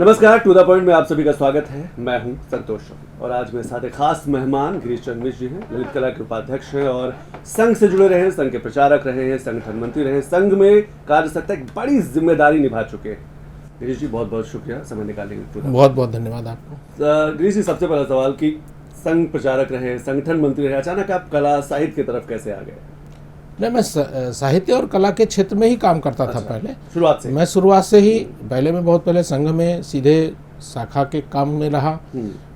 नमस्कार, to the point में आप सभी का स्वागत है। मैं हूं संतोष और आज मेरे साथ एक खास मेहमान गिरीश चंद्र मिश्र जी हैं। ललित कला के उपाध्यक्ष हैं और संघ से जुड़े रहे हैं, संघ के प्रचारक रहे हैं, संगठन मंत्री रहे हैं, संघ में कार्य सकता एक बड़ी जिम्मेदारी निभा चुके हैं। गिरीश जी बहुत बहुत शुक्रिया समय निकालने के लिए। बहुत बहुत धन्यवाद आपको। गिरीश जी, सबसे पहला सवाल कि संघ प्रचारक रहे, संगठन मंत्री रहे, अचानक आप कला साहित्य की तरफ कैसे आ गए? नहीं, मैं साहित्य और कला के क्षेत्र में ही काम करता था। पहले शुरुआत से मैं शुरुआत से ही पहले मैं बहुत पहले संघ में सीधे शाखा के काम में रहा,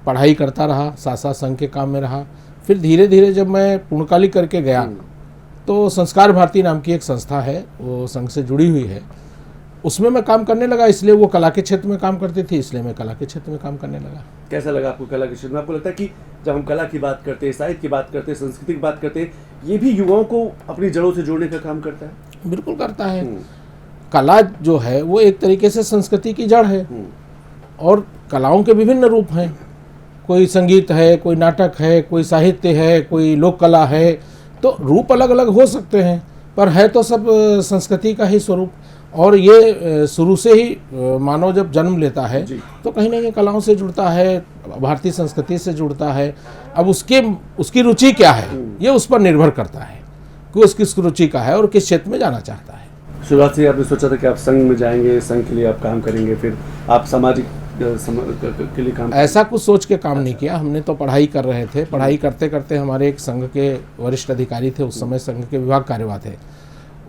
पढ़ाई करता रहा, साथ साथ संघ के काम में रहा। फिर धीरे धीरे जब मैं पूर्णकालिक करके गया तो संस्कार भारती नाम की एक संस्था है, वो संघ से जुड़ी हुई है, उसमें मैं काम करने लगा। इसलिए वो कला के क्षेत्र में काम करती थी, इसलिए मैं कला के क्षेत्र में काम करने लगा। कैसा लगा आपको कला के क्षेत्र में? आपको लगता है कि जब हम कला की बात करते हैं, साहित्य की बात करते हैं, संस्कृति की बात करते हैं, ये भी युवाओं को अपनी जड़ों से जोड़ने का काम करता है? बिल्कुल करता है। कला जो है वो एक तरीके से संस्कृति की जड़ है और कलाओं के विभिन्न रूप हैं। कोई संगीत है, कोई नाटक है, कोई साहित्य है, कोई लोक कला है, तो रूप अलग अलग हो सकते हैं पर है तो सब संस्कृति का ही स्वरूप। और ये शुरू से ही मानव जब जन्म लेता है तो कहीं ना कहीं कलाओं से जुड़ता है, भारतीय संस्कृति से जुड़ता है। अब उसकी रुचि क्या है ये उस पर निर्भर करता है कि उसकी रुचि का है और किस क्षेत्र में जाना चाहता है। शुरुआत से आपने सोचा था कि आप संघ में जाएंगे, संघ के लिए आप काम करेंगे, फिर आप सामाजिक के लिए काम? ऐसा कुछ सोच के काम नहीं किया। हमने तो पढ़ाई कर रहे थे, पढ़ाई करते करते हमारे एक संघ के वरिष्ठ अधिकारी थे, उस समय संघ के विभाग कार्यवाह थे।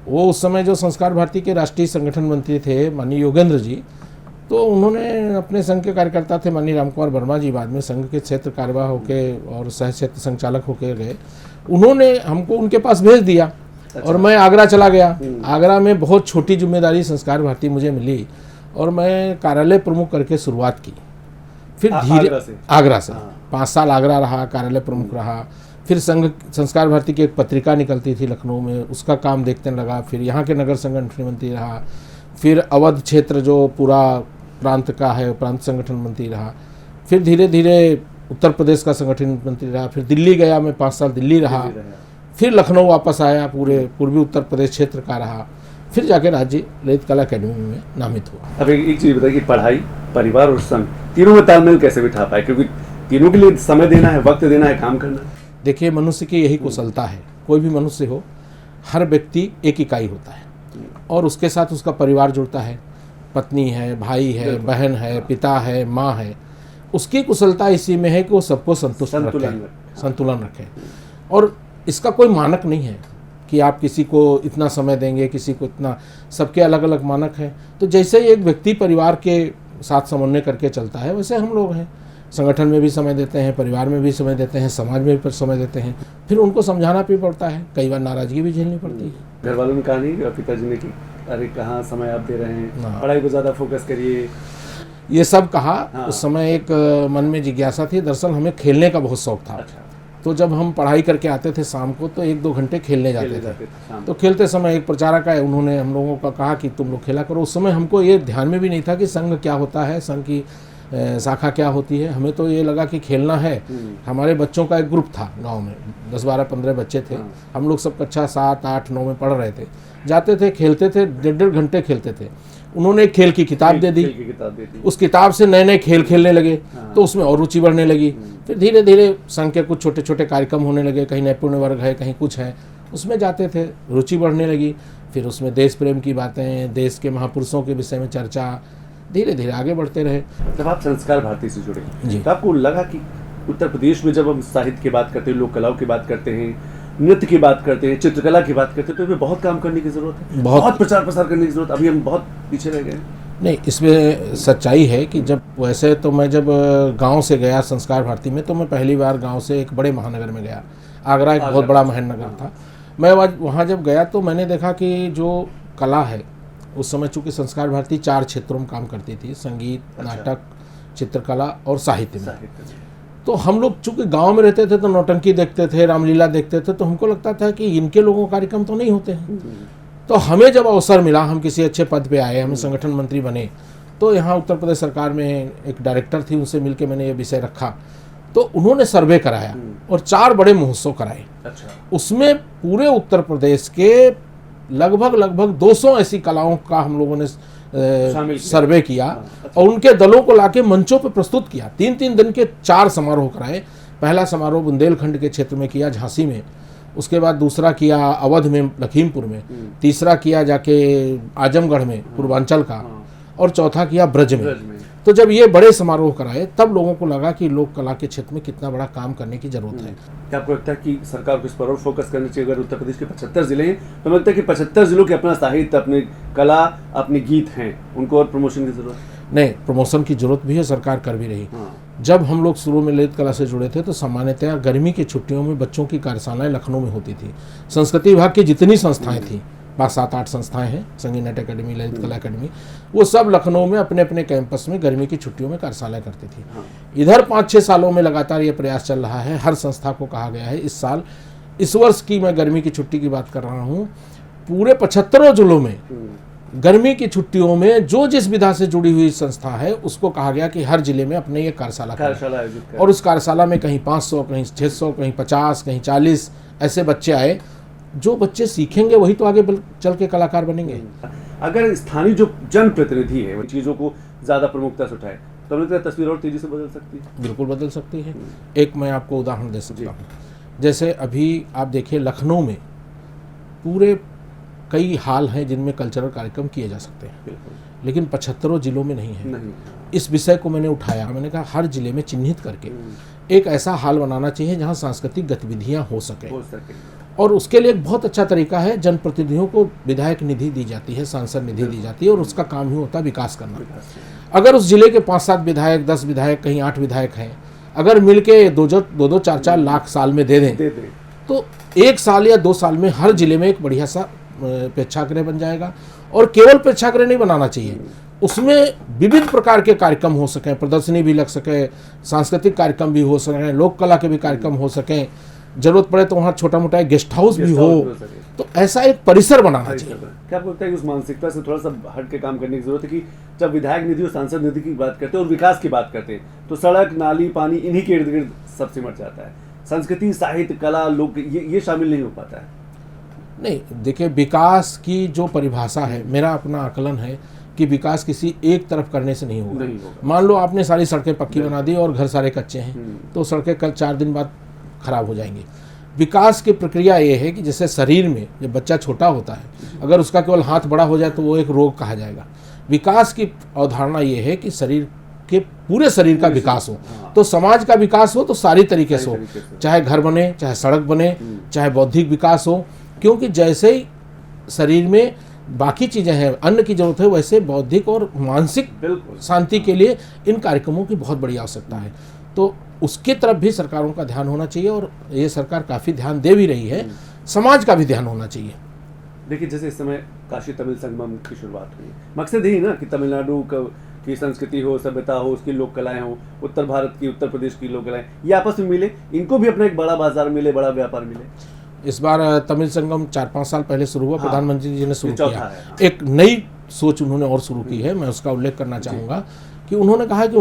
वो उस समय जो संस्कार भारती के राष्ट्रीय संगठन मंत्री थे माननीय योगेंद्र जी, तो उन्होंने अपने संघ के कार्यकर्ता थे माननीय रामकुमार वर्मा जी, बाद में संघ के क्षेत्र कार्यवाह होके और सह क्षेत्र संचालक होके गए। उन्होंने हमको उनके पास भेज दिया और मैं आगरा चला गया। आगरा में बहुत छोटी जिम्मेदारी संस्कार भारती मुझे मिली और मैं कार्यालय प्रमुख करके शुरुआत की। फिर धीरे आगरा से 5 साल आगरा रहा, कार्यालय प्रमुख रहा। फिर संघ संस्कार भारती की एक पत्रिका निकलती थी लखनऊ में, उसका काम देखने लगा। फिर यहाँ के नगर संगठन मंत्री रहा। फिर अवध क्षेत्र जो पूरा प्रांत का है, प्रांत संगठन मंत्री रहा। फिर धीरे धीरे उत्तर प्रदेश का संगठन मंत्री रहा। फिर दिल्ली गया, मैं 5 साल दिल्ली रहा। फिर लखनऊ वापस आया, पूरे पूर्वी उत्तर प्रदेश क्षेत्र का रहा। फिर जाके राज्य ललित कला अकेडमी में नामित हुआ। अब एक चीज़ बताइए कि पढ़ाई, परिवार और संघ तीनों में तालमेल कैसे बिठा पाए? क्योंकि तीनों के लिए समय देना है, वक्त देना है, काम करना है। देखिए, मनुष्य की यही कुशलता है। कोई भी मनुष्य हो, हर व्यक्ति एक इकाई होता है और उसके साथ उसका परिवार जुड़ता है। पत्नी है, भाई है, बहन है, पिता है, माँ है। उसकी कुशलता इसी में है कि वो सबको संतुलन रखे। और इसका कोई मानक नहीं है कि आप किसी को इतना समय देंगे, किसी को इतना। सबके अलग अलग मानक हैं। तो जैसे एक व्यक्ति परिवार के साथ समन्वय करके चलता है, वैसे हम लोग हैं। संगठन में भी समय देते हैं, परिवार में भी समय देते हैं, समाज में भी समय देते हैं। फिर उनको समझाना भी पड़ता है, कई बार नाराजगी भी झेलनी पड़ती है। घर वालों ने कहा नहीं, पिताजी ने कि अरे कहाँ समय आप दे रहे हैं, पढ़ाई को ज़्यादा फोकस करिए, ये सब कहा। उस समय एक मन में जिज्ञासा थी। दरअसल हमें खेलने का बहुत शौक था। तो जब हम पढ़ाई करके आते थे शाम को तो 1-2 घंटे खेलने जाते थे। तो खेलते समय एक प्रचारक आए, उन्होंने हम लोगों को कहा कि तुम लोग खेला करो। उस समय हमको ये ध्यान में भी नहीं था कि संघ क्या होता है, संघ की शाखा क्या होती है। हमें तो ये लगा कि खेलना है। हमारे बच्चों का एक ग्रुप था गांव में, 10, 12, 15 बच्चे थे। हम लोग सब कक्षा 7, 8, 9 में पढ़ रहे थे। जाते थे, खेलते थे, 1.5 घंटे खेलते थे। उन्होंने एक खेल की किताब दे दी। उस किताब से नए नए खेल खेलने लगे तो उसमें और रुचि बढ़ने लगी। फिर धीरे धीरे संघ के कुछ छोटे छोटे कार्यक्रम होने लगे, कहीं नैपुण्य वर्ग है, कहीं कुछ है, उसमें जाते थे, रुचि बढ़ने लगी। फिर उसमें देश प्रेम की बातें, देश के महापुरुषों के विषय में चर्चा, धीरे धीरे आगे बढ़ते रहे। जब आप संस्कार भारती से जुड़े तो आपको लगा कि उत्तर प्रदेश में जब हम साहित्य की बात करते हैं, लोक कलाओं की बात करते हैं, नृत्य की बात करते हैं, चित्रकला की बात करते हैं, तो इसमें बहुत काम करने की जरूरत है, बहुत प्रचार प्रसार करने की जरूरत। अभी हम बहुत पीछे रह गए। नहीं, इसमें सच्चाई है कि जब वैसे तो मैं जब गांव से गया संस्कार भारती में, तो मैं पहली बार गांव से एक बड़े महानगर में गया। आगरा एक बहुत बड़ा महानगर था। मैं वहाँ जब गया तो मैंने देखा कि जो कला है, उस समय चूँकि संस्कार भारती 4 क्षेत्रों में काम करती थी, संगीत, नाटक, चित्रकला और साहित्य में। तो हम लोग चूँकि गांव में रहते थे तो नौटंकी देखते थे, रामलीला देखते थे, तो हमको लगता था कि इनके लोगों का कार्यक्रम तो नहीं होते हैं। तो हमें जब अवसर मिला, हम किसी अच्छे पद पे आए, हम संगठन मंत्री बने, तो यहाँ उत्तर प्रदेश सरकार में एक डायरेक्टर थी, उनसे मिलकर मैंने ये विषय रखा। तो उन्होंने सर्वे कराया और 4 बड़े महोत्सव कराए। उसमें पूरे उत्तर प्रदेश के लगभग 200 ऐसी कलाओं का हम लोगों ने सर्वे किया और उनके दलों को लाके मंचों पर प्रस्तुत किया। 3-3 दिन के 4 समारोह कराए। पहला समारोह बुंदेलखंड के क्षेत्र में किया, झांसी में, उसके बाद दूसरा किया अवध में, लखीमपुर में, तीसरा किया जाके आजमगढ़ में पूर्वांचल का, और चौथा किया ब्रज में। तो जब ये बड़े समारोह कराए तब लोगों को लगा कि लोक कला के क्षेत्र में कितना बड़ा काम करने की जरूरत है। क्या आपको लगता है कि सरकार को इस पर और फोकस करना चाहिए? अगर उत्तर प्रदेश के 75 जिले हैं तो मुझे लगता है कि 75 जिलों के अपना साहित्य, अपनी कला, अपने गीत हैं, उनको और प्रमोशन की जरूरत नहीं, प्रमोशन की जरूरत भी है, सरकार कर भी रही। जब हम लोग शुरू में ललित कला से जुड़े थे तो सामान्यतया गर्मी की छुट्टियों में बच्चों की कार्यशालाएं लखनऊ में होती थी। संस्कृति विभाग की जितनी संस्थाएं थी, 5-7-8 संस्थाएं हैं, संगीत नाट्य अकेडमी, ललित कला अकेडमी, वो सब लखनऊ में अपने अपने कैंपस में गर्मी की छुट्टियों में कार्यशालाएं करती थी। इधर 5-6 सालों में लगातार ये प्रयास चल रहा है। हर संस्था को कहा गया है इस साल, इस वर्ष की मैं गर्मी की छुट्टी की बात कर रहा हूँ, पूरे 75 जिलों में गर्मी की छुट्टियों में जो जिस विधा से जुड़ी हुई संस्था है उसको कहा गया कि हर जिले में अपने ये कार्यशाला करें। और उस कार्यशाला में कहीं 500, कहीं 600, कहीं 50, कहीं 40 ऐसे बच्चे आए। जो बच्चे सीखेंगे वही तो आगे चल के कलाकार बनेंगे। अगर स्थानीय जो जनप्रतिनिधि है वो चीज़ों को ज़्यादा प्रमुखता से उठाए तो हमें तस्वीर और तेजी से बदल सकती है। बिल्कुल बदल सकती है। एक मैं आपको उदाहरण दे सकता हूँ। जैसे अभी आप देखिए लखनऊ में पूरे कई हाल हैं जिनमें कल्चरल कार्यक्रम किए जा सकते हैं, लेकिन 75 जिलों में नहीं है। इस विषय को मैंने उठाया, मैंने कहा हर जिले में चिन्हित करके एक ऐसा हाल बनाना चाहिए जहाँ सांस्कृतिक गतिविधियाँ हो सके। और उसके लिए एक बहुत अच्छा तरीका है, जनप्रतिनिधियों को विधायक निधि दी जाती है, सांसद निधि दी जाती है, और उसका काम ही होता है विकास करना। अगर उस जिले के 5-7 विधायक, 10 विधायक, कहीं 8 विधायक हैं, अगर मिलके 2-2, 4-4 लाख साल में दे दें तो 1 साल या 2 साल में हर जिले में एक बढ़िया सा प्रेक्षागृह बन जाएगा। और केवल प्रेक्षागृह नहीं बनाना चाहिए, उसमें विविध प्रकार के कार्यक्रम हो सकें, प्रदर्शनी भी लग सके, सांस्कृतिक कार्यक्रम भी हो सकें, लोक कला के भी कार्यक्रम हो सकें, जरूरत पड़े तो वहाँ छोटा मोटा गेस्ट हाउस भी हो। तो ऐसा एक परिसर बनाना चाहिए। क्या आपको लगता है कि उस मानसिकता से थोड़ा सा हट के काम करने की जरूरत है कि जब विधायक निधि और सांसद निधि की बात करते हैं और विकास की बात करते हैं तो सड़क, नाली, पानी इन्हीं के इर्द गिर्द सब सिमट जाता है। संस्कृति, साहित्य, कला, लोक ये शामिल नहीं हो पाता है। नहीं, देखिए मुविकास की जो परिभाषा है, मेरा अपना आकलन है कि विकास किसी एक तरफ करने से नहीं होगा। मान लो आपने सारी सड़कें पक्की बना दी और घर सारे कच्चे हैं तो सड़कें कल 4 दिन बाद खराब हो जाएंगी। विकास की प्रक्रिया ये है कि जैसे शरीर में जब बच्चा छोटा होता है, अगर उसका केवल हाथ बड़ा हो जाए तो वो एक रोग कहा जाएगा। विकास की अवधारणा ये है कि शरीर के पूरे शरीर का विकास हो, तो समाज का विकास हो तो सारी तरीके से हो, चाहे घर बने, चाहे सड़क बने, चाहे बौद्धिक विकास हो। क्योंकि जैसे ही शरीर में बाकी चीज़ें हैं, अन्न की जरूरत है, वैसे बौद्धिक और मानसिक शांति के लिए इन कार्यक्रमों की बहुत बड़ी आवश्यकता है। तो उसके तरफ भी सरकारों का ध्यान होना चाहिए और ये सरकार काफ़ी ध्यान दे भी रही है। समाज का भी ध्यान होना चाहिए। देखिए, जैसे इस समय काशी तमिल संगमम की शुरुआत हुई, मकसद यही ना कि तमिलनाडु की संस्कृति हो, सभ्यता हो, उसकी लोक कलाएं हो, उत्तर भारत की, उत्तर प्रदेश की लोक कलाएं, ये आपस में मिले, इनको भी अपना एक बड़ा बाजार मिले, बड़ा व्यापार मिले। इस बार तमिल संगम 4-5 साल पहले शुरू हुआ। प्रधानमंत्री जी ने शुरू किया। एक नई सोच उन्होंने और शुरू की है, मैं उसका उल्लेख करना चाहूँगा कि उन्होंने कहा कि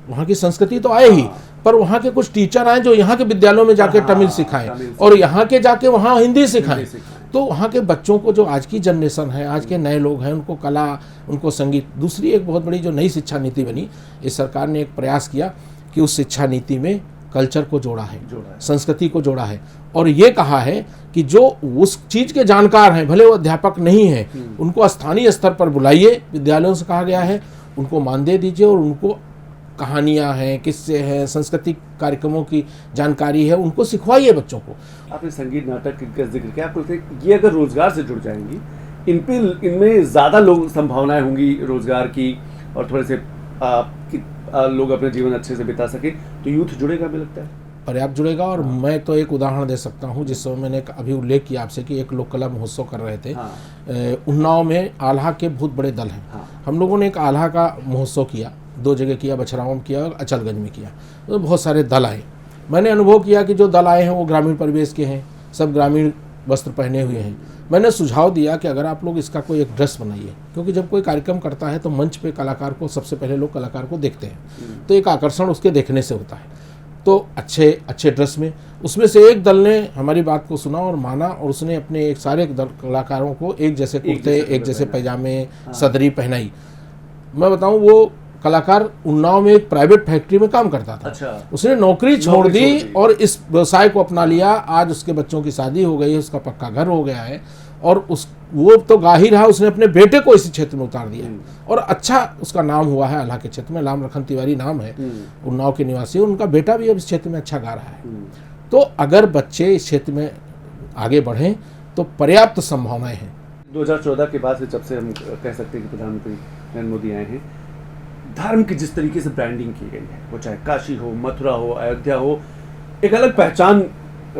वहाँ की संस्कृति तो आए ही, पर वहाँ के कुछ टीचर आए जो यहाँ के विद्यालयों में जाके तमिल सिखाएं और यहाँ के जाके वहाँ हिंदी सिखाएं। तो वहाँ के बच्चों को, जो आज की जनरेशन है, आज के नए लोग हैं, उनको कला, उनको संगीत। दूसरी एक बहुत बड़ी जो नई शिक्षा नीति बनी, इस सरकार ने एक प्रयास किया कि उस शिक्षा नीति में कल्चर को जोड़ा है, संस्कृति को जोड़ा है, और ये कहा है कि जो उस चीज़ के जानकार हैं, भले वो अध्यापक नहीं हैं, उनको स्थानीय स्तर पर बुलाइए, विद्यालयों से कहा गया है, उनको मानदेय दीजिए और उनको कहानियाँ हैं, किस्से हैं, सांस्कृतिक कार्यक्रमों की जानकारी है, उनको सिखवाइए बच्चों को। आपने संगीत नाटक का जिक्र किया, आपको लगता है ये अगर रोजगार से जुड़ जाएंगी, इनमें ज़्यादा लोग संभावनाएं होंगी रोजगार की, और थोड़े से लोग अपने जीवन अच्छे से बिता सके, तो यूथ जुड़ेगा, मुझे लगता है पर्याप्त जुड़ेगा। और मैं तो एक उदाहरण दे सकता हूँ, जिसमें मैंने अभी उल्लेख किया आपसे कि एक लोक कला महोत्सव कर रहे थे। उन्नाव में आल्हा के बहुत बड़े दल हैं। हम लोगों ने एक आल्हा का महोत्सव किया, 2 जगह किया, बछराओं में किया और अचलगंज में किया। तो बहुत सारे दल आए। मैंने अनुभव किया कि जो दल आए हैं वो ग्रामीण परिवेश के हैं, सब ग्रामीण वस्त्र पहने हुए हैं। मैंने सुझाव दिया कि अगर आप लोग इसका कोई एक ड्रेस बनाइए, क्योंकि जब कोई कार्यक्रम करता है तो मंच पे कलाकार को सबसे पहले लोग कलाकार को देखते हैं, तो एक आकर्षण उसके देखने से होता है। तो अच्छे अच्छे ड्रेस में। उसमें से एक दल ने हमारी बात को सुना और माना, और उसने अपने एक सारे कलाकारों को एक जैसे कुर्ते, एक जैसे पैजामे, सदरी पहनाई। मैं बताऊं, वो कलाकार उन्नाव में एक प्राइवेट फैक्ट्री में काम करता था। अच्छा। उसने नौकरी छोड़ दी और इस व्यवसाय को अपना लिया। आज उसके बच्चों की शादी हो गई है, उसका पक्का घर हो गया है, और वो तो गा ही रहा, उसने अपने बेटे को इसी क्षेत्र में उतार दिया और अच्छा उसका नाम हुआ है अल्लाह के क्षेत्र में। राम लखन तिवारी नाम है, उन्नाव के निवासी, उनका बेटा भी अब इस क्षेत्र में अच्छा गा रहा है। तो अगर बच्चे इस क्षेत्र में आगे बढ़ें तो पर्याप्त संभावनाएं हैं। 2014 के बाद से, जब से हम कह सकते हैं कि प्रधानमंत्री नरेंद्र मोदी आए हैं, धर्म की जिस तरीके से ब्रांडिंग की गई है, वो चाहे काशी हो, मथुरा हो, अयोध्या हो, एक अलग पहचान,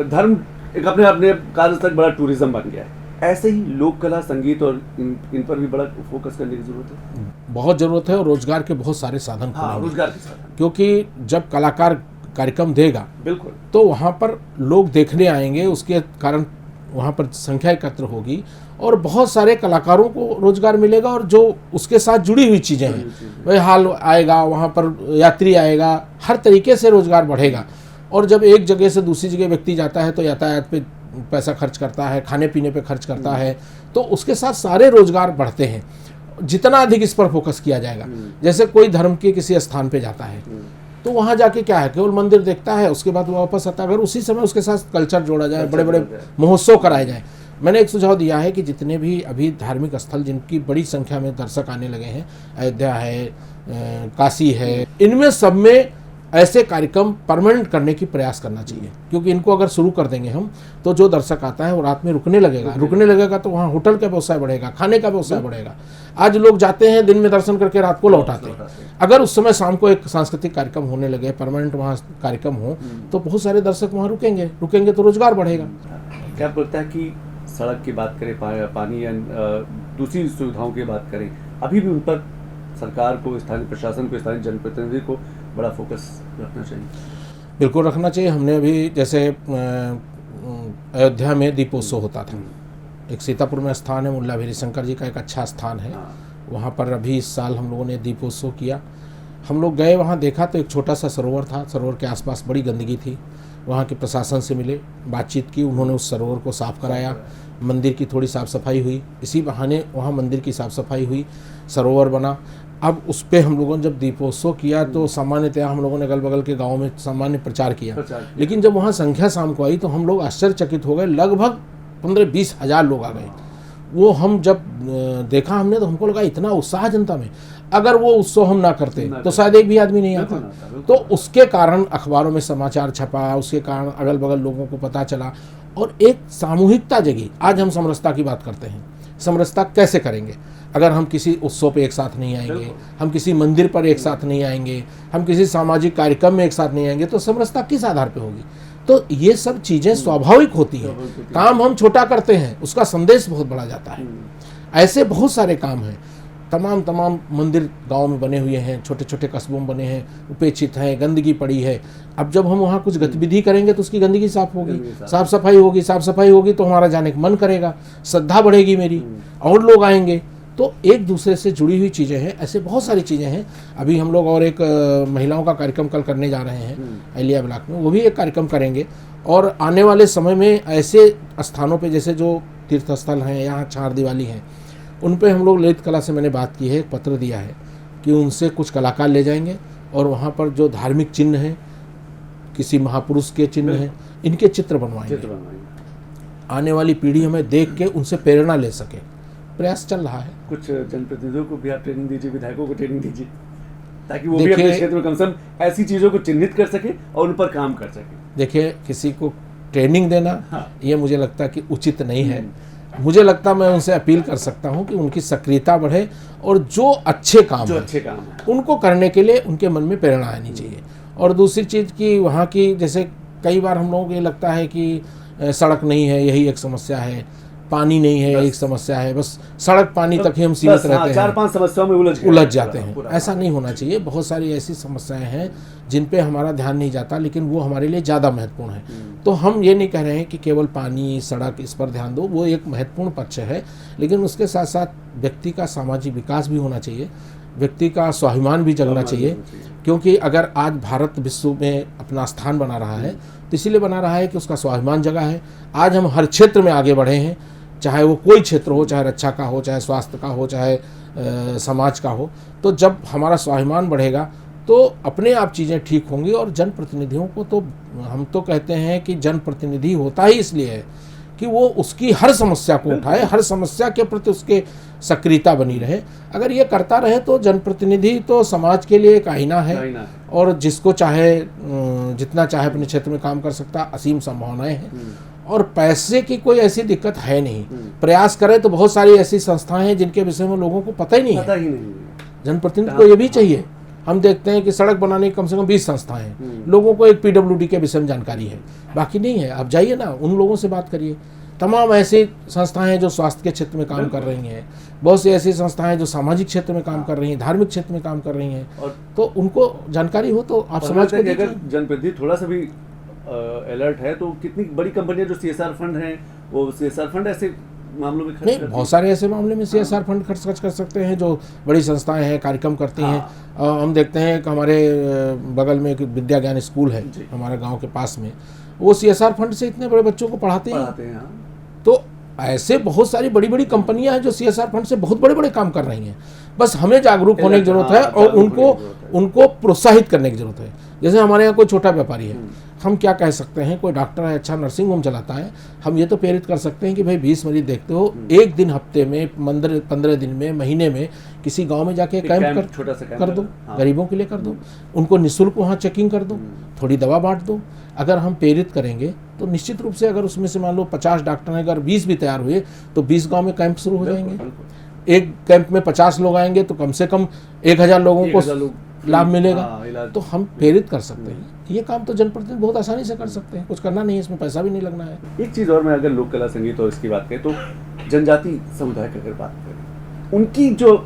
धर्म एक अपने अपने कार्य तक बड़ा टूरिज्म बन गया है। ऐसे ही लोक कला, संगीत और इन पर भी बड़ा फोकस करने की जरूरत है। बहुत जरूरत है, और रोजगार के बहुत सारे साधन खुलेंगे। रोजगार के साधन, क्योंकि जब कलाकार कार्यक्रम देगा बिल्कुल, तो वहाँ पर लोग देखने आएंगे, उसके कारण वहाँ पर संख्या एकत्र होगी और बहुत सारे कलाकारों को रोजगार मिलेगा। और जो उसके साथ जुड़ी हुई चीज़ें हैं, वह हाल आएगा, वहाँ पर यात्री आएगा, हर तरीके से रोजगार बढ़ेगा। और जब एक जगह से दूसरी जगह व्यक्ति जाता है तो यातायात पे पैसा खर्च करता है, खाने पीने पे खर्च करता है, तो उसके साथ सारे रोजगार बढ़ते हैं जितना अधिक इस पर फोकस किया जाएगा। जैसे कोई धर्म के किसी स्थान पे जाता है तो वहाँ जाके क्या है, केवल मंदिर देखता है, उसके बाद वो वापस आता है। अगर उसी समय उसके साथ कल्चर जोड़ा जाए, बड़े बड़े महोत्सव कराए जाए। मैंने एक सुझाव दिया है कि जितने भी अभी धार्मिक स्थल जिनकी बड़ी संख्या में दर्शक आने लगे हैं, अयोध्या है, काशी है, इनमें सब में ऐसे कार्यक्रम परमानेंट करने की प्रयास करना चाहिए। क्योंकि इनको अगर शुरू कर देंगे हम, तो जो दर्शक आता है वो रात में रुकने लगेगा तो वहाँ होटल का व्यवसाय बढ़ेगा, खाने का व्यवसाय बढ़ेगा। आज लोग जाते हैं, दिन में दर्शन करके रात को लौट आते हैं। अगर उस समय शाम को एक सांस्कृतिक कार्यक्रम होने लगे, परमानेंट वहाँ कार्यक्रम हो, तो बहुत सारे दर्शक वहाँ रुकेंगे तो रोजगार बढ़ेगा। क्या बोलता है कि सड़क की बात करें, पानी या दूसरी सुविधाओं की बात करें, अभी भी उन पर सरकार को, स्थानीय प्रशासन को, स्थानीय जनप्रतिनिधि को बड़ा फोकस रखना चाहिए? बिल्कुल रखना चाहिए। हमने अभी जैसे अयोध्या में दीपोत्सव होता था, एक सीतापुर में स्थान है, मुल्ला वीर शंकर जी का एक अच्छा स्थान है, वहाँ पर अभी इस साल हम लोगों ने दीपोत्सव किया। हम लोग गए, वहाँ देखा तो एक छोटा सा सरोवर था, सरोवर के आसपास बड़ी गंदगी थी। वहाँ के प्रशासन से मिले, बातचीत की, उन्होंने उस सरोवर को साफ़ कराया, मंदिर की थोड़ी साफ़ सफाई हुई, इसी बहाने वहाँ मंदिर की साफ़ सफाई हुई, सरोवर बना। अब उस पर हम लोगों ने जब दीपोत्सव किया तो सामान्यतः हम लोगों ने अगल बगल के गाँव में सामान्य प्रचार किया, लेकिन जब वहाँ संख्या शाम को आई तो हम लोग आश्चर्यचकित हो गए, लगभग 15-20 हज़ार लोग आ गए। वो हम जब देखा हमने तो हमको लगा इतना उत्साह जनता में। अगर वो उत्सव हम ना करते तो शायद एक भी आदमी नहीं आता। तो उसके कारण अखबारों में समाचार छपा, उसके कारण अगल बगल लोगों को पता चला और एक सामूहिकता जगी। आज हम समरसता की बात करते हैं, समरसता कैसे करेंगे? अगर हम किसी उत्सव पे एक साथ नहीं आएंगे, हम किसी मंदिर पर एक साथ नहीं आएंगे, हम किसी सामाजिक कार्यक्रम में एक साथ नहीं आएंगे, तो समरसता किस आधार पे होगी? तो ये सब चीज़ें स्वाभाविक होती हैं। काम हम छोटा करते हैं, उसका संदेश बहुत बड़ा जाता है। ऐसे बहुत सारे काम हैं, तमाम मंदिर गांव में बने हुए हैं, छोटे छोटे कस्बों में बने हैं, उपेक्षित हैं, गंदगी पड़ी है। अब जब हम वहाँ कुछ गतिविधि करेंगे तो उसकी गंदगी साफ होगी, साफ सफाई होगी तो हमारा जाने का मन करेगा, श्रद्धा बढ़ेगी मेरी, और लोग आएंगे। तो एक दूसरे से जुड़ी हुई चीज़ें हैं, ऐसे बहुत सारी चीज़ें हैं। अभी हम लोग और एक महिलाओं का कार्यक्रम कल करने जा रहे हैं अहलिया ब्लॉक में, वो भी एक कार्यक्रम करेंगे। और आने वाले समय में ऐसे स्थानों पे जैसे जो तीर्थ स्थल हैं, यहाँ चार दिवाली हैं, उन पे हम लोग ललित कला से मैंने बात की है, एक पत्र दिया है कि उनसे कुछ कलाकार ले जाएंगे और वहाँ पर जो धार्मिक चिन्ह हैं, किसी महापुरुष के चिन्ह हैं, इनके चित्र बनवाएंगे। आने वाली पीढ़ी हमें देख के उनसे प्रेरणा ले सके, प्रयास चल रहा है। कुछ जनप्रतिनिधियों को भी आप ट्रेनिंग दीजिए, विधायकों को ट्रेनिंग दीजिए, ताकि वो भी अपने क्षेत्र में कम से कम ऐसी चीज़ों को चिन्हित कर सके और उन पर काम कर सके। देखिए, किसी को ट्रेनिंग देना ये मुझे लगता कि उचित नहीं है। मुझे लगता मैं उनसे अपील कर सकता हूं कि उनकी सक्रियता बढ़े और जो अच्छे काम है उनको करने के लिए उनके मन में प्रेरणा आनी चाहिए। और दूसरी चीज़ कि वहाँ की, जैसे कई बार हम लोगों को ये लगता है कि सड़क नहीं है, यही एक समस्या है, पानी नहीं है, एक समस्या है, बस सड़क पानी तक ही हम सीमित रहते हैं, 4-5 समस्याओं में उलझ जाते हैं। ऐसा नहीं होना चाहिए। बहुत सारी ऐसी समस्याएं हैं जिन पे हमारा ध्यान नहीं जाता, लेकिन वो हमारे लिए ज़्यादा महत्वपूर्ण है। तो हम ये नहीं कह रहे हैं कि केवल पानी, सड़क, इस पर ध्यान दो, वो एक महत्वपूर्ण पक्ष है, लेकिन उसके साथ साथ व्यक्ति का सामाजिक विकास भी होना चाहिए। व्यक्ति का स्वाभिमान भी जगना चाहिए, क्योंकि अगर आज भारत विश्व में अपना स्थान बना रहा है तो इसीलिए बना रहा है कि उसका स्वाभिमान जगा है। आज हम हर क्षेत्र में आगे बढ़े हैं, चाहे वो कोई क्षेत्र हो, चाहे रक्षा का हो, चाहे स्वास्थ्य का हो, चाहे समाज का हो। तो जब हमारा स्वाभिमान बढ़ेगा तो अपने आप चीज़ें ठीक होंगी। और जनप्रतिनिधियों को तो हम तो कहते हैं कि जनप्रतिनिधि होता ही इसलिए है कि वो उसकी हर समस्या को उठाए, हर समस्या के प्रति उसके सक्रियता बनी रहे। अगर ये करता रहे तो जनप्रतिनिधि तो समाज के लिए एक आईना है और जिसको चाहे जितना चाहे अपने क्षेत्र में काम कर सकता, असीम संभावनाएं हैं और पैसे की कोई ऐसी दिक्कत है नहीं। प्रयास करें तो बहुत सारी ऐसी संस्थाएं हैं जिनके विषय में लोगों को पता ही नहीं है। जनप्रतिनिधि को ये भी चाहिए। हम देखते हैं कि सड़क बनाने की कम से कम 20 संस्थाएं हैं, लोगों को एक PWD के विषय में जानकारी है, बाकी नहीं है। आप जाइए ना, उन लोगों से बात करिए। तमाम ऐसी संस्थाएं हैं जो स्वास्थ्य के क्षेत्र में काम कर रही हैं, बहुत सी ऐसी संस्थाएं हैं जो सामाजिक क्षेत्र में काम कर रही हैं, धार्मिक क्षेत्र में काम कर रही हैं, और तो उनको जानकारी हो तो आप समाज को अगर जनप्रतिनिधि थोड़ा सा भी अलर्ट है तो कितनी बड़ी कंपनियां जो CSR फंड हैं, वो CSR फंड ऐसे मामलों में नहीं, बहुत सारे ऐसे मामले में CSR फंड खर्च कर सकते हैं जो बड़ी संस्थाएं हैं, कार्यक्रम करती हैं। हम देखते हैं कि हमारे बगल में एक विद्या ज्ञान स्कूल है हमारे गांव के पास में, वो CSR फंड से इतने बड़े बच्चों को पढ़ाते हैं। तो ऐसे बहुत सारी बड़ी बड़ी कंपनियां हैं जो CSR फंड से बहुत बड़े बड़े काम कर रही हैं। बस हमें जागरूक होने की जरूरत है और उनको प्रोत्साहित करने की जरूरत है। जैसे हमारे यहाँ कोई छोटा व्यापारी है, हम क्या कह सकते हैं, कोई डॉक्टर है, अच्छा नर्सिंग होम चलाता है, हम ये तो प्रेरित कर सकते हैं कि भाई 20 मरीज देखते हो, एक दिन हफ्ते में, 15 दिन में, महीने में किसी गांव में जाके कैंप कर दो, गरीबों के लिए कर दो, उनको निःशुल्क वहाँ चेकिंग कर दो, थोड़ी दवा बांट दो। अगर हम प्रेरित करेंगे तो निश्चित रूप से अगर उसमें से मान लो 50 डॉक्टर हैं, अगर 20 भी तैयार हुए तो 20 गाँव में कैंप शुरू हो जाएंगे। एक कैंप में 50 लोग आएंगे तो कम से कम 1000 लोगों को लाभ मिलेगा। तो हम प्रेरित कर सकते हैं। ये काम तो जनप्रतिनिधि बहुत आसानी से कर सकते हैं, कुछ करना नहीं है, इसमें पैसा भी नहीं लगना है। एक चीज़ और, मैं अगर लोक कला संगीत और इसकी बात करें तो जनजाति समुदाय की अगर बात करें, उनकी जो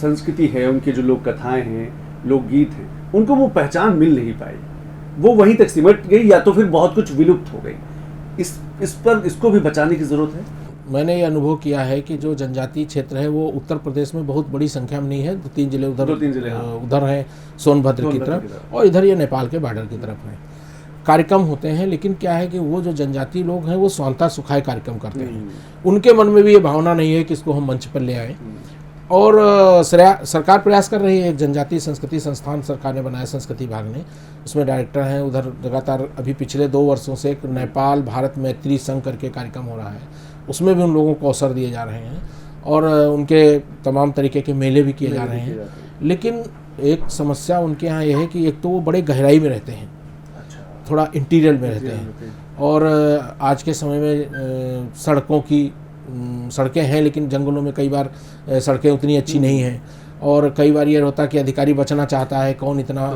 संस्कृति है, उनकी जो लोक कथाएं हैं, लोकगीत हैं, उनको वो पहचान मिल नहीं पाई, वो वहीं तक सिमट गई या तो फिर बहुत कुछ विलुप्त हो गई। इस पर इसको भी बचाने की जरूरत है। मैंने ये अनुभव किया है कि जो जनजातीय क्षेत्र है वो उत्तर प्रदेश में बहुत बड़ी संख्या में नहीं है। 2-3 जिले उधर हैं, सोनभद्र की तरफ, और इधर ये नेपाल के बॉर्डर की तरफ है। कार्यक्रम होते हैं, लेकिन क्या है कि वो जो जनजातीय लोग हैं वो स्वांता सुखाए कार्यक्रम करते हैं। उनके मन में भी ये भावना नहीं है कि इसको हम मंच पर ले आए। और सरकार प्रयास कर रही है। एक जनजातीय संस्कृति संस्थान सरकार ने बनाया, संस्कृति विभाग ने, उसमें डायरेक्टर हैं। उधर लगातार अभी पिछले 2 वर्षों से एक नेपाल भारत मैत्री संघ करके कार्यक्रम हो रहा है, उसमें भी उन लोगों को अवसर दिए जा रहे हैं और उनके तमाम तरीके के मेले भी किए जा रहे हैं। लेकिन एक समस्या उनके यहाँ यह है कि एक तो वो बड़े गहराई में रहते हैं, थोड़ा इंटीरियर में रहते हैं, और आज के समय में सड़कें हैं लेकिन जंगलों में कई बार सड़कें उतनी अच्छी नहीं हैं। और कई बार ये होता है कि अधिकारी बचना चाहता है, कौन इतना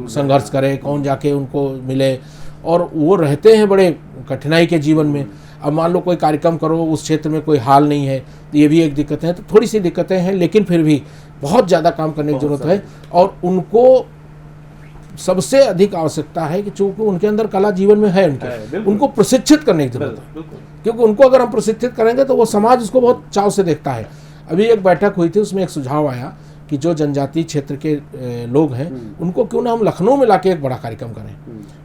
संघर्ष करे, कौन जाके उनको मिले, और वो रहते हैं बड़े कठिनाई के जीवन में। अब मान लो कोई कार्यक्रम करो, उस क्षेत्र में कोई हाल नहीं है, तो ये भी एक दिक्कत है। तो थोड़ी सी दिक्कतें हैं, लेकिन फिर भी बहुत ज़्यादा काम करने की जरूरत है। और उनको सबसे अधिक आवश्यकता है कि चूँकि उनके अंदर कला जीवन में है, उनको प्रशिक्षित करने की जरूरत है, क्योंकि उनको अगर हम प्रशिक्षित करेंगे तो वो समाज उसको बहुत चाव से देखता है। अभी एक बैठक हुई थी, उसमें एक सुझाव आया कि जो जनजातीय क्षेत्र के लोग हैं उनको क्यों ना हम लखनऊ में लाके एक बड़ा कार्यक्रम करें।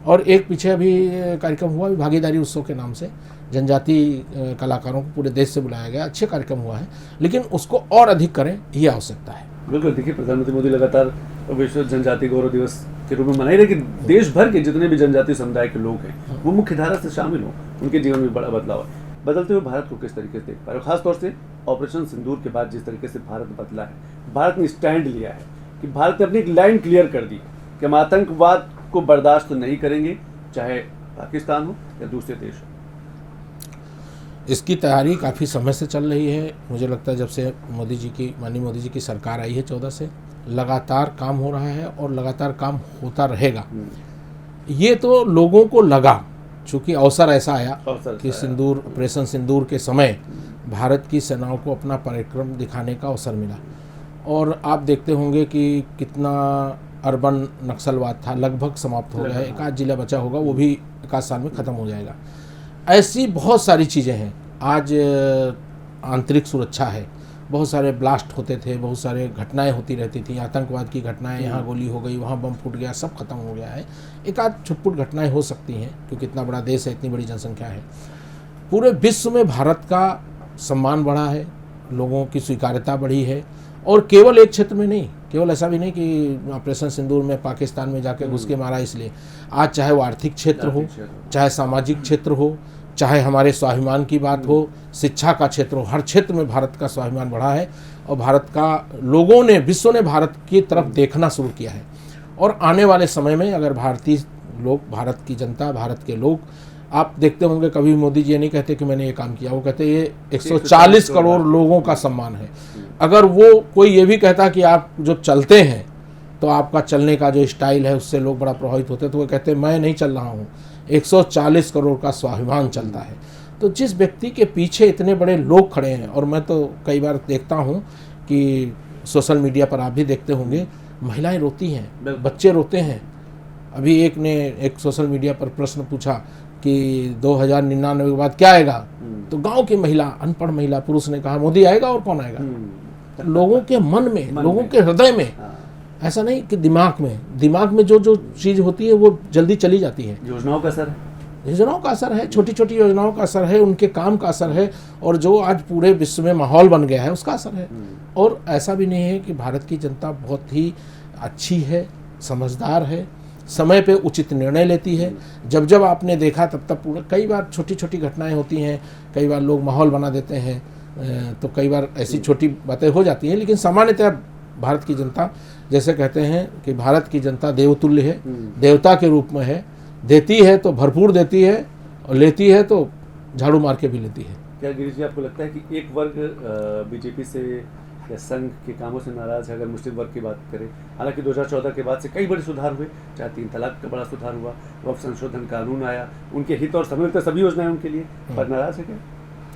और एक पीछे अभी कार्यक्रम हुआ भागीदारी उत्सव के नाम से, जनजातीय कलाकारों को पूरे देश से बुलाया गया, अच्छे कार्यक्रम हुआ है, लेकिन उसको और अधिक करें, ये आवश्यकता है। बिल्कुल। देखिए, प्रधानमंत्री मोदी लगातार विश्व जनजातीय गौरव दिवस के रूप में मनाई रहे कि देश भर के जितने भी जनजातीय समुदाय के लोग हैं वो मुख्य धारा से शामिल हों, उनके जीवन में बड़ा बदलाव है। बदलते हुए भारत को किस तरीके से देख पा रहे हो, खासतौर से ऑपरेशन सिंदूर के बाद जिस तरीके से भारत बदला है, भारत ने स्टैंड लिया है कि भारत ने अपनी एक लाइन क्लियर कर दी कि हम आतंकवाद को बर्दाश्त तो नहीं करेंगे, चाहे पाकिस्तान हो या दूसरे देश हो। इसकी तैयारी काफ़ी समय से चल रही है। मुझे लगता है जब से माननीय मोदी जी की सरकार आई है 14 से, लगातार काम हो रहा है और लगातार काम होता रहेगा। ये तो लोगों को लगा, चूँकि अवसर ऐसा आया कि ऑपरेशन सिंदूर के समय भारत की सेनाओं को अपना पराक्रम दिखाने का अवसर मिला। और आप देखते होंगे कि कितना अर्बन नक्सलवाद था, लगभग समाप्त हो गया है। 1 जिला बचा होगा, वो भी 1 साल में ख़त्म हो जाएगा। ऐसी बहुत सारी चीज़ें हैं। आज आंतरिक सुरक्षा है, बहुत सारे ब्लास्ट होते थे, बहुत सारे घटनाएं होती रहती थी, आतंकवाद की घटनाएं, यहाँ गोली हो गई, वहाँ बम फूट गया, सब खत्म हो गया है। एक आध छुटपुट घटनाएं हो सकती हैं क्योंकि इतना बड़ा देश है, इतनी बड़ी जनसंख्या है। पूरे विश्व में भारत का सम्मान बढ़ा है, लोगों की स्वीकार्यता बढ़ी है, और केवल एक क्षेत्र में नहीं, केवल ऐसा भी नहीं कि ऑपरेशन सिंदूर में पाकिस्तान में जाके घुस के मारा इसलिए। आज चाहे वो आर्थिक क्षेत्र हो, चाहे सामाजिक क्षेत्र हो, चाहे हमारे स्वाभिमान की बात हो, शिक्षा का क्षेत्र हो, हर क्षेत्र में भारत का स्वाभिमान बढ़ा है और भारत का लोगों ने, विश्व ने भारत की तरफ देखना शुरू किया है। और आने वाले समय में अगर भारतीय लोग, भारत की जनता, भारत के लोग, आप देखते होंगे कभी मोदी जी ये नहीं कहते कि मैंने ये काम किया, वो कहते ये 140 करोड़ लोगों का सम्मान है। अगर वो कोई ये भी कहता कि आप जो चलते हैं तो आपका चलने का जो स्टाइल है उससे लोग बड़ा प्रभावित होते, तो वो कहते मैं नहीं चल रहा हूँ, 140 करोड़ का स्वाभिमान चलता है। तो जिस व्यक्ति के पीछे इतने बड़े लोग खड़े हैं, और मैं तो कई बार देखता हूँ कि सोशल मीडिया पर आप भी देखते होंगे, महिलाएं रोती हैं, बच्चे रोते हैं। अभी एक ने एक सोशल मीडिया पर प्रश्न पूछा कि 2099 के बाद क्या आएगा, तो गांव की महिला, अनपढ़ महिला पुरुष ने कहा मोदी आएगा और कौन आएगा। लोगों के मन में, लोगों के हृदय में, ऐसा नहीं कि दिमाग में जो जो चीज़ होती है वो जल्दी चली जाती है। योजनाओं का असर है, छोटी छोटी योजनाओं का असर है, उनके काम का असर है, और जो आज पूरे विश्व में माहौल बन गया है उसका असर है। और ऐसा भी नहीं है कि भारत की जनता बहुत ही अच्छी है, समझदार है, समय पे उचित निर्णय लेती है। जब जब आपने देखा तब तब पूरा, कई बार छोटी छोटी घटनाएं होती हैं, कई बार लोग माहौल बना देते हैं, तो कई बार ऐसी छोटी बातें हो जाती हैं, लेकिन सामान्यतः भारत की जनता, जैसे कहते हैं कि भारत की जनता देवतुल्य है, देवता के रूप में है, देती है तो भरपूर देती है और लेती है तो झाड़ू मार के भी लेती है। क्या गिरीश जी आपको लगता है कि एक वर्ग बीजेपी से या संघ के कामों से नाराज है? अगर मुस्लिम वर्ग की बात करें, हालांकि 2014 के बाद से कई बड़े सुधार हुए, चाहे 3 तलाक का बड़ा सुधार हुआ, वक्फ संशोधन कानून आया, उनके हित और समृद्ध सभी योजनाएं उनके लिए, पर नाराज है क्या?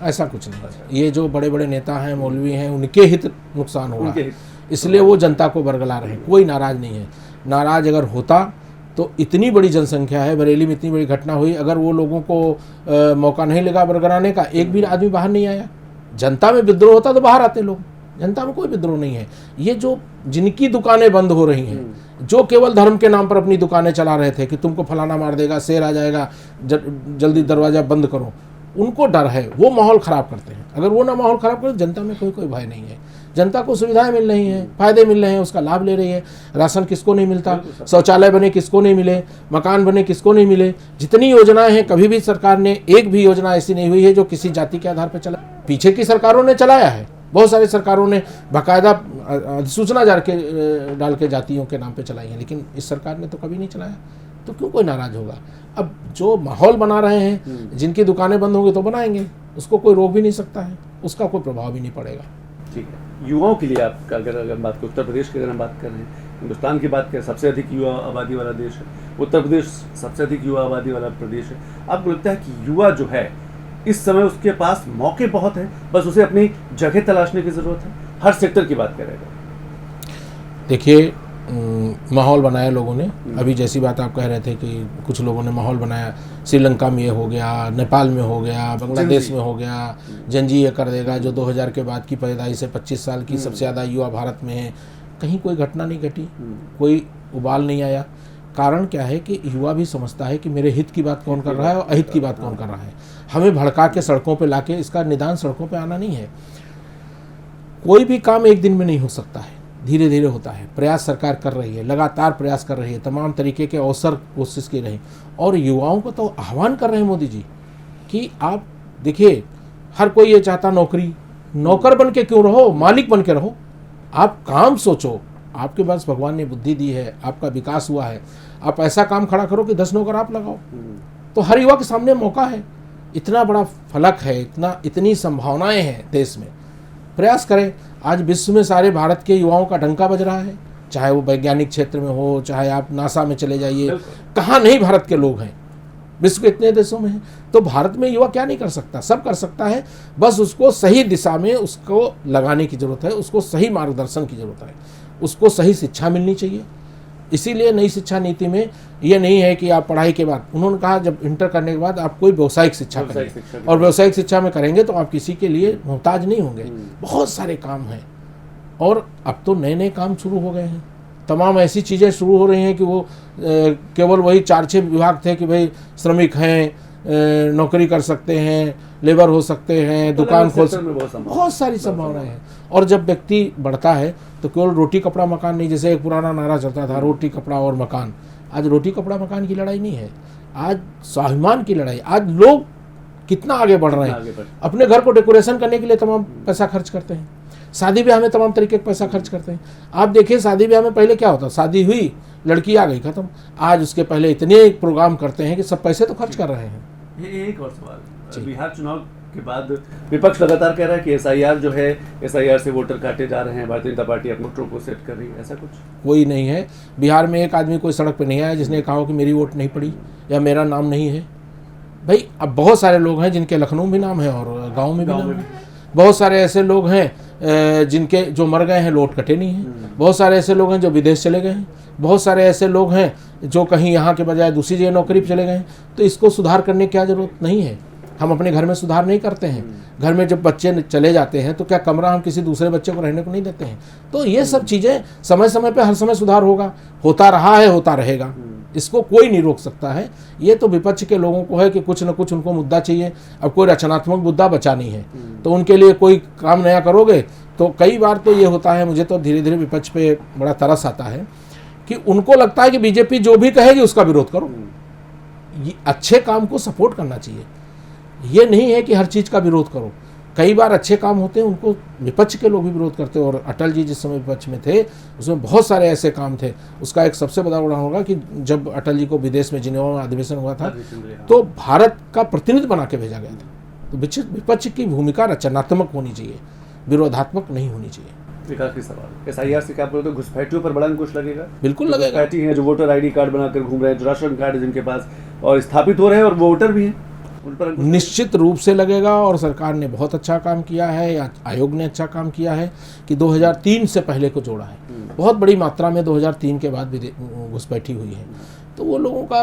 ऐसा कुछ नहीं। ये जो बड़े बड़े नेता हैं, मौलवी हैं, उनके हित नुकसान हो रहा है, इसलिए वो जनता को बरगला रहे हैं। कोई नाराज नहीं है। नाराज अगर होता तो इतनी बड़ी जनसंख्या है, बरेली में इतनी बड़ी घटना हुई, अगर वो लोगों को मौका नहीं लगा बरगलाने का, एक भी आदमी बाहर नहीं आया। जनता में विद्रोह होता तो बाहर आते लोग, जनता में कोई विद्रोह नहीं है। ये जो जिनकी दुकानें बंद हो रही हैं, जो केवल धर्म के नाम पर अपनी दुकानें चला रहे थे कि तुमको फलाना मार देगा, शेर आ जाएगा, जल्दी दरवाजा बंद करो, उनको डर है, वो माहौल ख़राब करते हैं। अगर वो ना माहौल ख़राब करे, जनता में कोई भय नहीं है। जनता को सुविधाएं मिल रही हैं, फ़ायदे मिल रहे हैं, उसका लाभ ले रही है। राशन किसको नहीं मिलता, शौचालय बने किसको नहीं मिले, मकान बने किसको नहीं मिले। जितनी योजनाएं हैं, कभी भी सरकार ने एक भी योजना ऐसी नहीं हुई है जो किसी जाति के आधार पर चला। पीछे की सरकारों ने चलाया है, बहुत सारी सरकारों ने बाकायदा अधिसूचना डाल के जातियों के नाम पे चलाई है, लेकिन इस सरकार ने तो कभी नहीं चलाया। तो क्यों कोई नाराज होगा? अब जो माहौल बना रहे हैं, जिनकी दुकानें बंद होंगी तो बनाएंगे, उसको कोई रोक भी नहीं सकता है, उसका कोई प्रभाव भी नहीं पड़ेगा। ठीक है। युवाओं के लिए आप अगर बात करें, उत्तर प्रदेश की अगर हम बात कर रहे हैं, हिंदुस्तान की बात करें, सबसे अधिक युवा आबादी वाला देश है, उत्तर प्रदेश सबसे अधिक युवा आबादी वाला प्रदेश है। आपको लगता है कि युवा जो है इस समय उसके पास मौके बहुत हैं, बस उसे अपनी जगह तलाशने की ज़रूरत है? हर सेक्टर की बात करेगा। देखिए, माहौल बनाया लोगों ने। अभी जैसी बात आप कह रहे थे कि कुछ लोगों ने माहौल बनाया, श्रीलंका में ये हो गया, नेपाल में हो गया, बांग्लादेश में हो गया, जंजी ये कर देगा, जो 2000 के बाद की पैदाइश है, 25 साल की, सबसे ज़्यादा युवा भारत में है। कहीं कोई घटना नहीं घटी, कोई उबाल नहीं आया। कारण क्या है कि युवा भी समझता है कि मेरे हित की बात कौन कर रहा है और अहित की बात कौन कर रहा है। हमें भड़का के सड़कों पे लाके इसका निदान सड़कों पे आना नहीं है। कोई भी काम एक दिन में नहीं हो सकता है, धीरे धीरे होता है। प्रयास सरकार कर रही है, लगातार प्रयास कर रही है, तमाम तरीके के अवसर कोशिश की रही, और युवाओं को तो आह्वान कर रहे हैं मोदी जी कि आप देखिए, हर कोई ये चाहता नौकरी, नौकर बन के क्यों रहो, मालिक बन के रहो। आप काम सोचो, आपके पास भगवान ने बुद्धि दी है, आपका विकास हुआ है, आप ऐसा काम खड़ा करो कि 10 नौकर आप लगाओ। तो हर युवा के सामने मौका है, इतना बड़ा फलक है, इतनी संभावनाएं हैं देश में। प्रयास करें। आज विश्व में सारे भारत के युवाओं का डंका बज रहा है, चाहे वो वैज्ञानिक क्षेत्र में हो, चाहे आप नासा में चले जाइए, कहाँ नहीं भारत के लोग हैं, विश्व के इतने देशों में हैं। तो भारत में युवा क्या नहीं कर सकता, सब कर सकता है। बस उसको सही दिशा में उसको लगाने की ज़रूरत है, उसको सही मार्गदर्शन की ज़रूरत है, उसको सही शिक्षा मिलनी चाहिए, इसीलिए नई शिक्षा नीति में ये नहीं है कि आप पढ़ाई के बाद, उन्होंने कहा जब इंटर करने के बाद आप कोई व्यावसायिक शिक्षा करेंगे, और व्यावसायिक शिक्षा में करेंगे तो आप किसी के लिए मोहताज नहीं होंगे। बहुत सारे काम हैं, और अब तो नए नए काम शुरू हो गए हैं, तमाम ऐसी चीज़ें शुरू हो रही हैं कि वो केवल वही 4-6 विभाग थे कि भाई श्रमिक हैं, नौकरी कर सकते हैं, लेबर हो सकते हैं, दुकान खोल सकते हैं, बहुत सारी संभावनाएं हैं। और जब व्यक्ति बढ़ता है तो केवल रोटी कपड़ा मकान नहीं, जैसे एक पुराना नारा चलता था रोटी कपड़ा और मकान, आज रोटी कपड़ा मकान की लड़ाई नहीं है, आज स्वाभिमान की लड़ाई। आज लोग कितना आगे बढ़ रहे हैं, अपने घर को डेकोरेशन करने के लिए तमाम पैसा खर्च करते हैं, शादी ब्याह में तमाम तरीके का पैसा खर्च करते हैं। आप देखिए शादी ब्याह में पहले क्या होता, शादी हुई, लड़की आ गई, खत्म। आज उसके पहले इतने प्रोग्राम करते हैं कि सब पैसे तो खर्च कर रहे हैं। ये एक और सवाल, बिहार चुनाव के बाद विपक्ष लगातार कह रहा है कि एसआईआर जो है, एसआईआर से वोटर काटे जा रहे हैं, भारतीय जनता पार्टी अपने वोटरों को सेट कर रही है, ऐसा कुछ कोई नहीं है। बिहार में एक आदमी कोई सड़क पे नहीं आया जिसने कहा हो कि मेरी वोट नहीं पड़ी या मेरा नाम नहीं है। भाई अब बहुत सारे लोग हैं जिनके लखनऊ में नाम है और गाँव में भी नाम है। बहुत सारे ऐसे लोग हैं जिनके जो मर गए हैं लौट कटे नहीं हैं। बहुत सारे ऐसे लोग हैं जो विदेश चले गए हैं। बहुत सारे ऐसे लोग हैं जो कहीं यहाँ के बजाय दूसरी जगह नौकरी पर चले गए हैं। तो इसको सुधार करने की क्या ज़रूरत नहीं है। हम अपने घर में सुधार नहीं करते हैं। घर में जब बच्चे चले जाते हैं तो क्या कमरा हम किसी दूसरे बच्चे को रहने को नहीं देते हैं। तो ये सब चीज़ें समय समय पे हर समय सुधार होगा, होता रहा है, होता रहेगा, इसको कोई नहीं रोक सकता है। ये तो विपक्ष के लोगों को है कि कुछ न कुछ उनको मुद्दा चाहिए। अब कोई रचनात्मक मुद्दा बचा नहीं है तो उनके लिए कोई काम नया करोगे तो कई बार तो ये होता है, मुझे तो धीरे धीरे विपक्ष पे बड़ा तरस आता है कि उनको लगता है कि बीजेपी जो भी कहेगी उसका विरोध करो। ये अच्छे काम को सपोर्ट करना चाहिए, ये नहीं है कि हर चीज़ का विरोध करो। कई बार अच्छे काम होते हैं उनको विपक्ष के लोग भी विरोध करते हैं। और अटल जी जिस समय विपक्ष में थे उसमें बहुत सारे ऐसे काम थे। उसका एक सबसे बड़ा उदाहरण होगा कि जब अटल जी को विदेश में जिनेवा में अधिवेशन हुआ था तो भारत का प्रतिनिधि बना के भेजा गया था। तो विपक्ष की भूमिका रचनात्मक होनी चाहिए, विरोधात्मक नहीं होनी चाहिए। विकास की सवाल, एसआईआर से क्या बोलते हो, घुसपैठियों पर बड़ा अंकुश लगेगा? बिल्कुल लगेगा। घुसपैठी हैं जो वोटर आईडी कार्ड बनाकर घूम रहे हैं, जो राशन कार्ड है जिनके पास और स्थापित हो रहे हैं और वोटर भी हैं, उन पर निश्चित रूप से लगेगा। और सरकार ने बहुत अच्छा काम किया है या आयोग ने अच्छा काम किया है कि 2003 से पहले को जोड़ा है। बहुत बड़ी मात्रा में 2003 के बाद भी घुसपैठी हुई है तो वो लोगों का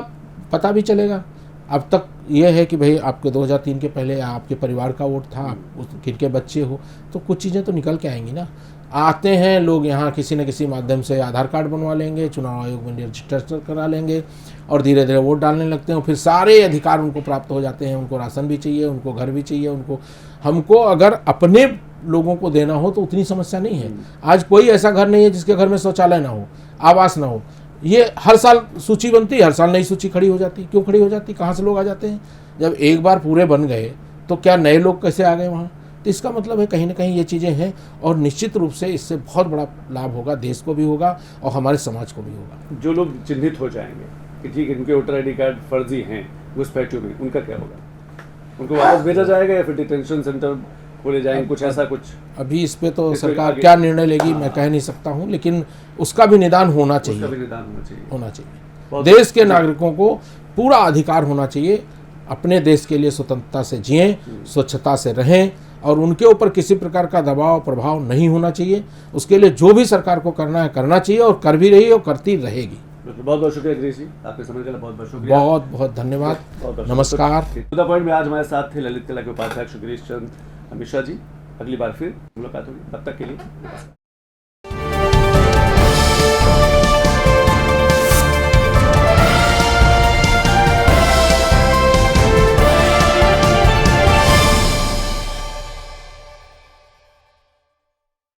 पता भी चलेगा। अब तक ये है कि भाई आपके 2003 के पहले आपके परिवार का वोट था, आप किनके बच्चे हो, तो कुछ चीज़ें तो निकल के आएंगी ना। आते हैं लोग यहाँ किसी न किसी माध्यम से आधार कार्ड बनवा लेंगे, चुनाव आयोग में रजिस्टर करा लेंगे और धीरे धीरे वोट डालने लगते हैं। फिर सारे अधिकार उनको प्राप्त हो जाते हैं, उनको राशन भी चाहिए, उनको घर भी चाहिए, उनको हमको अगर अपने लोगों को देना हो तो उतनी समस्या नहीं है। आज कोई ऐसा घर नहीं है जिसके घर में शौचालय ना हो, आवास ना हो। ये हर साल सूची बनती है, हर साल नई सूची खड़ी हो जाती। क्यों खड़ी हो जाती, कहाँ से लोग आ जाते हैं? जब एक बार पूरे बन गए तो क्या नए लोग कैसे आ गए वहाँ? तो इसका मतलब है कहीं ना कहीं ये चीज़ें हैं और निश्चित रूप से इससे बहुत बड़ा लाभ होगा, देश को भी होगा और हमारे समाज को भी होगा। जो लोग चिन्हित हो जाएंगे कि ठीक है इनके वोटर आईडी कार्ड फर्जी हैं घुसपैठियों में, उनका क्या होगा? उनको वापस भेजा जाएगा या फिर डिटेंशन सेंटर खोले जाएंगे, कुछ ऐसा कुछ? अभी इस पे तो सरकार क्या निर्णय लेगी मैं कह नहीं सकता हूँ, लेकिन उसका भी निदान होना चाहिए, होना चाहिए। देश के नागरिकों को पूरा अधिकार होना चाहिए, अपने देश के लिए स्वतंत्रता से जिएं, स्वच्छता से रहें और उनके ऊपर किसी प्रकार का दबाव प्रभाव नहीं होना चाहिए। उसके लिए जो भी सरकार को करना है करना चाहिए और कर भी रही है और करती रहेगी। बहुत बहुत शुक्रिया गिरीश जी, आपके समय के लिए बहुत बहुत शुक्रिया। बहुत बहुत धन्यवाद, नमस्कार। टू द पॉइंट में आज हमारे साथ थे ललित कला के उपाध्यक्ष गिरीश चंद्र मिश्रा जी। अगली बार फिर मुलाकात होगी, तब तक के लिए।